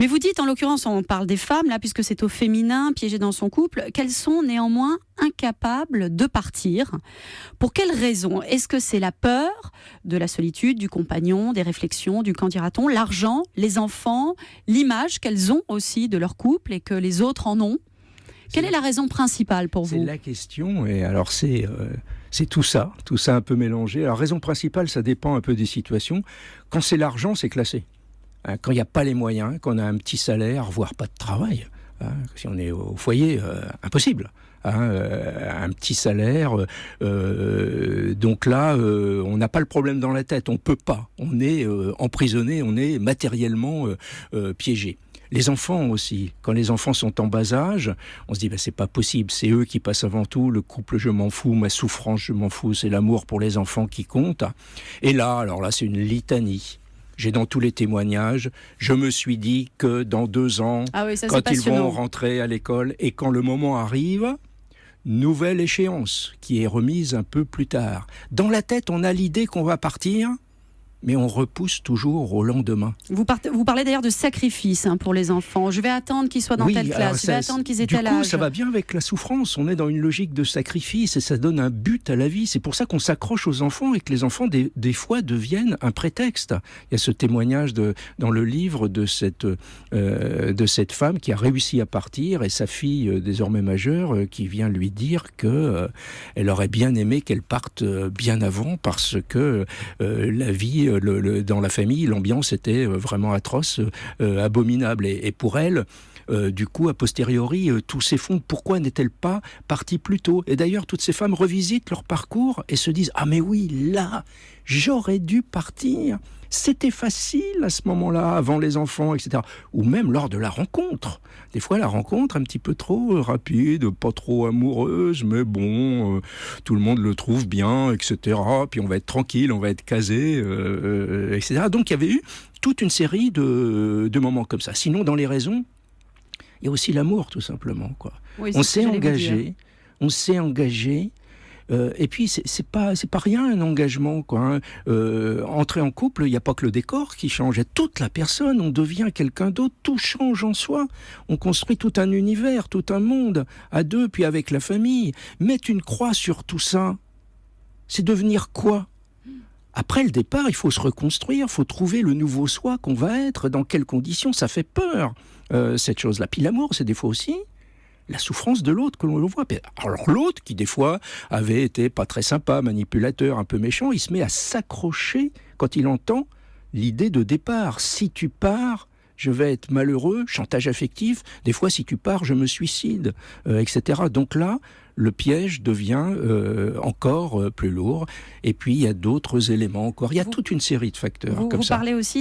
Mais vous dites, en l'occurrence, on parle des femmes, là, puisque c'est au féminin, piégé dans son couple, qu'elles sont néanmoins incapables de partir. Pour quelles raisons ? Est-ce que c'est la peur de la solitude, du compagnon, des réflexions, du qu'en dira-t-on, l'argent, les enfants, l'image qu'elles ont aussi de leur couple et que les autres en ont ? Quelle est la raison principale pour vous ? C'est la question, et alors c'est tout ça un peu mélangé. Alors raison principale, ça dépend un peu des situations. Quand c'est l'argent, c'est classé. Quand il n'y a pas les moyens, qu'on a un petit salaire, voire pas de travail, si on est au foyer, impossible. Un petit salaire, donc là, on n'a pas le problème dans la tête, on peut pas, on est emprisonné, on est matériellement piégé. Les enfants aussi, quand les enfants sont en bas âge, on se dit c'est pas possible, c'est eux qui passent avant tout, le couple je m'en fous, ma souffrance je m'en fous, c'est l'amour pour les enfants qui compte. Et là, alors là c'est une litanie. J'ai dans tous les témoignages, je me suis dit que dans 2 ans, quand ils vont rentrer à l'école et quand le moment arrive, nouvelle échéance qui est remise un peu plus tard. Dans la tête, on a l'idée qu'on va partir, mais on repousse toujours au lendemain. Vous parlez d'ailleurs de sacrifice pour les enfants. Je vais attendre qu'ils soient dans telle classe, je vais attendre qu'ils aient tel âge. Du coup, ça va bien avec la souffrance. On est dans une logique de sacrifice et ça donne un but à la vie. C'est pour ça qu'on s'accroche aux enfants et que les enfants, des fois, deviennent un prétexte. Il y a ce témoignage dans le livre de cette femme qui a réussi à partir et sa fille, désormais majeure, qui vient lui dire qu'elle aurait bien aimé qu'elle parte bien avant parce que la vie dans la famille, l'ambiance était vraiment atroce, abominable. Et pour elle, du coup, a posteriori, tout s'effondre. Pourquoi n'est-elle pas partie plus tôt ? Et d'ailleurs, toutes ces femmes revisitent leur parcours et se disent « Ah mais oui, là, j'aurais dû partir. C'était facile à ce moment-là, avant les enfants, etc. » Ou même lors de la rencontre. Des fois, la rencontre un petit peu trop rapide, pas trop amoureuse, mais bon, tout le monde le trouve bien, etc. Puis on va être tranquille, on va être casé, etc. Donc il y avait eu toute une série de moments comme ça. Sinon, dans les raisons, il y a aussi l'amour, tout simplement, quoi. Oui, on s'est engagé. Et puis c'est pas rien un engagement, quoi. Entrer en couple, il n'y a pas que le décor qui change, il y a toute la personne, on devient quelqu'un d'autre, tout change en soi. On construit tout un univers, tout un monde, à deux, puis avec la famille. Mettre une croix sur tout ça, c'est devenir quoi ? Après le départ, il faut se reconstruire, il faut trouver le nouveau soi qu'on va être, dans quelles conditions, ça fait peur, cette chose-là. Puis l'amour, c'est des fois aussi la souffrance de l'autre que l'on le voit. Alors l'autre, qui des fois avait été pas très sympa, manipulateur, un peu méchant, il se met à s'accrocher quand il entend l'idée de départ. Si tu pars, je vais être malheureux, chantage affectif, des fois si tu pars, je me suicide, etc. Donc là, le piège devient encore plus lourd. Et puis il y a d'autres éléments encore. Il y a toute une série de facteurs comme ça. Vous parlez aussi